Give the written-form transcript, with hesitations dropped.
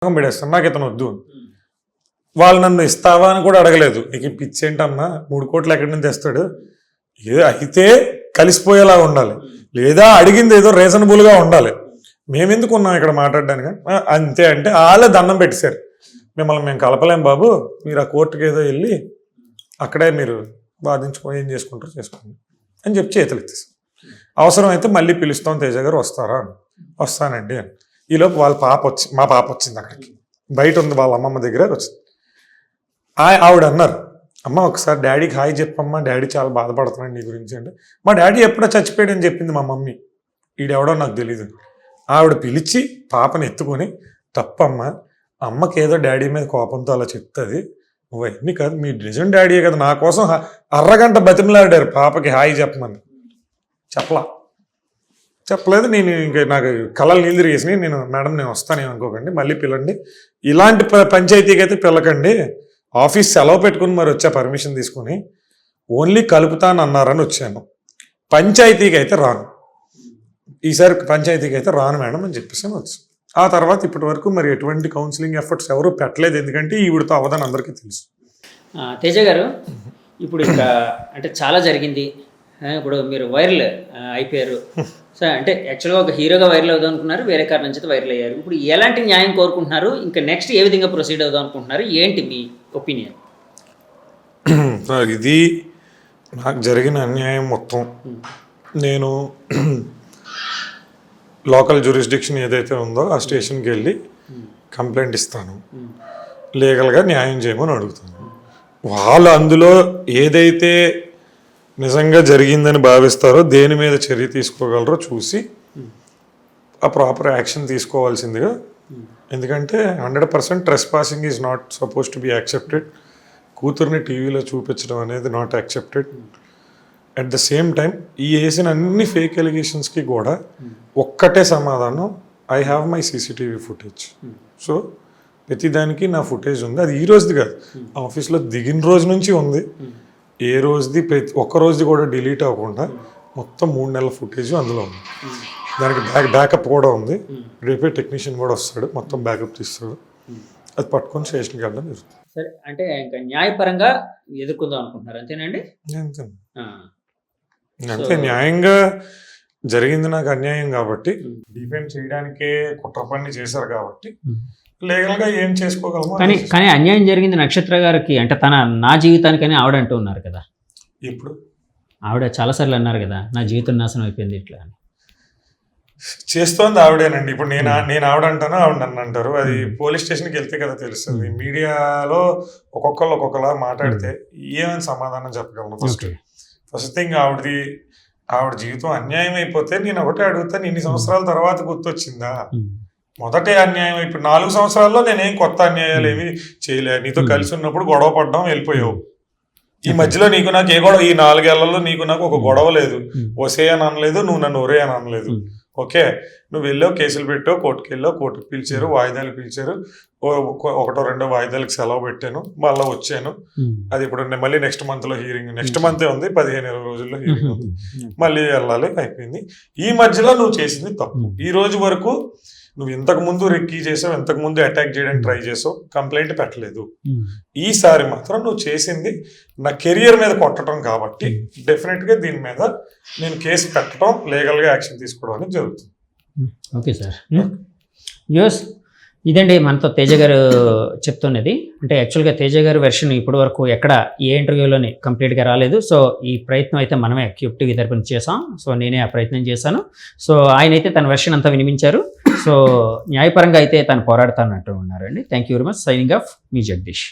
పెడేస్తాను, నాకు ఇతను వద్దు. వాళ్ళు నన్ను ఇస్తావా అని కూడా అడగలేదు. ఇక పిచ్చి ఏంటమ్మా, 3 కోట్లు ఎక్కడి నుంచి తెస్తాడు, ఏదో అయితే కలిసిపోయేలా ఉండాలి, లేదా అడిగింది ఏదో రీజనబుల్గా ఉండాలి. మేమెందుకు ఉన్నాం ఇక్కడ మాట్లాడడానికి అంతే అంటే వాళ్ళే దండం పెట్టేశారు. మిమ్మల్ని మేము కలపలేం బాబు, మీరు ఆ కోర్టుకి ఏదో వెళ్ళి అక్కడే మీరు బాధించుకొని ఏం చేసుకుంటారో చేసుకోండి అని చెప్పి చేతులు ఎత్తేసాం. అవసరం అయితే మళ్ళీ పిలుస్తాం, తేజ గారు వస్తారా, వస్తానండి అని. ఈలోపు వాళ్ళ పాప మా పాప వచ్చింది అక్కడికి, బయట ఉంది వాళ్ళ అమ్మమ్మ దగ్గర వచ్చింది. ఆవిడ అన్నారు, అమ్మ ఒకసారి డాడీకి హాయ్ చెప్పమ్మా, డాడీ చాలా బాధపడుతున్నాడు నీ గురించి అంటే. మా డాడీ ఎప్పుడో చచ్చిపోయాడు అని చెప్పింది మా మమ్మీ, ఈడెవడో నాకు తెలీదు. ఆవిడ పిలిచి పాపని ఎత్తుకొని, తప్పమ్మా, అమ్మకి ఏదో డాడీ మీద కోపంతో అలా చెప్తుంది, నువ్వు అన్నీ కాదు, మీ నిజం డాడీయే కదా, నా కోసం అరగంట బతిమలాడారు పాపకి హాయ్ చెప్పమని. చెప్పలేదు. నేను ఇంకా నాకు కళ్ళలు నీళ్ళు తిరిగేసినాయి. నేను మేడం నేను వస్తాను అనుకోకండి, మళ్ళీ పిల్లండి, ఇలాంటి పంచాయతీకి అయితే పిల్లకండి, ఆఫీస్ సెలవు పెట్టుకుని మరి వచ్చా పర్మిషన్ తీసుకుని, ఓన్లీ కలుపుతాను అన్నారని వచ్చాను, పంచాయతీకి అయితే రాను, ఈసారి పంచాయతీకి అయితే రాను మేడం అని చెప్పేసి వచ్చాను. ఆ తర్వాత ఇప్పటి వరకు మరి ఎటువంటి కౌన్సిలింగ్ ఎఫర్ట్స్ ఎవరు పెట్టలేదు, ఎందుకంటే ఈవిడతో అవదని అందరికీ తెలుసు. తేజ గారు, ఇప్పుడు ఇంకా అంటే చాలా జరిగింది, ఇప్పుడు మీరు వైరల్ అయిపోయారు, సో అంటే యాక్చువల్గా ఒక హీరోగా వైరల్ అవుదాం అనుకున్నారు, వేరే కారణం నుంచి వైరల్ అయ్యారు. ఇప్పుడు ఎలాంటి న్యాయం కోరుకుంటున్నారు, ఇంకా నెక్స్ట్ ఏ విధంగా ప్రొసీడ్ అవుదాం అనుకుంటున్నారు, ఏంటి మీ ఒపీనియన్? ఇది నాకు జరిగిన అన్యాయం మొత్తం నేను లోకల్ జ్యూరిస్డిక్షన్ ఏదైతే ఉందో ఆ స్టేషన్కి వెళ్ళి కంప్లైంట్ ఇస్తాను, లీగల్గా న్యాయం చేయమని అడుగుతాను. వాళ్ళు అందులో ఏదైతే నిజంగా జరిగిందని భావిస్తారో, దేని మీద చర్య తీసుకోగలరో చూసి ఆ ప్రాపర్ యాక్షన్ తీసుకోవాల్సిందిగా. ఎందుకంటే 100% trespassing is not suppose to be accepted. కూతుర్ని టీవీలో చూపించడం అనేది not accepted. At the same time ఈ వేసిన అన్ని ఫేక్ ఎలిగేషన్స్కి కూడా ఒక్కటే సమాధానం, I have my CCTV footage. So ప్రతిదానికి నా ఫుటేజ్ ఉంది, అది ఈ రోజుది కాదు, ఆఫీస్లో దిగిన రోజు నుంచి ఉంది. ఏ రోజుది ఒక్క రోజుది కూడా డిలీట్ అవ్వకుండా మొత్తం 3 నెలల ఫుటేజ్ అందులో ఉంది. దానికి బ్యాకప్ కూడా ఉంది, రేపే టెక్నీషియన్ కూడా వస్తాడు, మొత్తం బ్యాకప్ తీస్తాడు, అది పట్టుకొని స్టేషన్కి వెళ్ళడం జరుగుతుంది. సరే, అంటే ఇంకా న్యాయపరంగా ఎదుర్కొందాం అనుకుంటున్నారు అంతేనండి? అంతే, న్యాయంగా జరిగింది, నాకు అన్యాయం కాబట్టి డిఫెండ్ చేయడానికే కుట్ర పని చేశారు కాబట్టి లీగల్గా ఏం చేసుకోగలమో. కానీ అన్యాయం జరిగింది నక్షత్ర గారికి, అంటే నా జీవితానికని ఆవిడ అంటూ ఉన్నారు కదా. ఇప్పుడు ఆవిడ చాలాసార్లు అన్నారు కదా, నా జీవితం నాశనం అయిపోయింది ఇట్లా అని. చేస్తోంది ఆవిడేనండి. ఇప్పుడు నేను ఆవిడ అంటాను, ఆవిడ నన్ను అంటారు. అది పోలీస్ స్టేషన్కి వెళ్తే కదా తెలుస్తుంది. మీడియాలో ఒక్కొక్కరు ఒక్కొక్కలా మాట్లాడితే ఏమని సమాధానం చెప్పగలను? ఫస్ట్ థింగ్, ఆవిడ జీవితం అన్యాయం అయిపోతే నేను ఒకటే అడుగుతాను, ఇన్ని సంవత్సరాల తర్వాత గుర్తొచ్చిందా? మొదటే అన్యాయం ఇప్పుడు 4 సంవత్సరాల్లో నేనేం కొత్త అన్యాయాలు ఏమి చేయలే. నీతో కలిసి ఉన్నప్పుడు గొడవ పడ్డాం, వెళ్ళిపోయావు. ఈ మధ్యలో నీకు నాకు ఏ గొడవ, ఈ 4 ఏళ్లలో నీకు నాకు ఒక గొడవ లేదు. ఒసే అని అనలేదు, నువ్వు నన్ను ఒరే అని అనలేదు. ఓకే, నువ్వు వెళ్ళావు, కేసులు పెట్టావు, కోర్టుకి వెళ్ళావు, కోర్టుకు పిలిచారు, వాయిదాలు పిలిచారు, 1-2 వాయిదాలకు సెలవు పెట్టాను, మళ్ళీ వచ్చాను. అది ఇప్పుడు మళ్ళీ నెక్స్ట్ మంత్లో హీరింగ్, నెక్స్ట్ మంతే ఉంది, 15-20 రోజుల్లో హీరింగ్ ఉంది, మళ్ళీ వెళ్ళాలి, అయిపోయింది. ఈ మధ్యలో నువ్వు చేసింది తప్పు. ఈ రోజు వరకు నువ్వు ఇంతకు ముందు రెక్కీ చేసావు, ఇంతకు ముందు అటాక్ చేయడానికి ట్రై చేసావు, కంప్లైంట్ పెట్టలేదు. ఈసారి మాత్రం నువ్వు చేసింది నా కెరియర్ మీద కొట్టడం కాబట్టి డెఫినెట్గా దీని మీద నేను కేసు పెట్టడం, లీగల్గా యాక్షన్ తీసుకోవడం అనేది జరుగుతుంది. ఓకే సార్, యూస్ ఇదండి మనతో తేజ గారు చెప్తున్నది. అంటే యాక్చువల్గా తేజ గారు వెర్షన్ ఇప్పటి వరకు ఎక్కడ ఏ ఇంటర్వ్యూలోని కంప్లీట్గా రాలేదు. సో ఈ ప్రయత్నం అయితే మనమే క్యూప్టీవీ తరపున చేసాం. సో నేనే ఆ ప్రయత్నం చేశాను. సో ఆయన అయితే తన వెర్షన్ అంతా వినిపించారు. సో న్యాయపరంగా అయితే తను పోరాడుతానంటూ ఉన్నారండి. Thank you very much. Signing off, me Jagadish.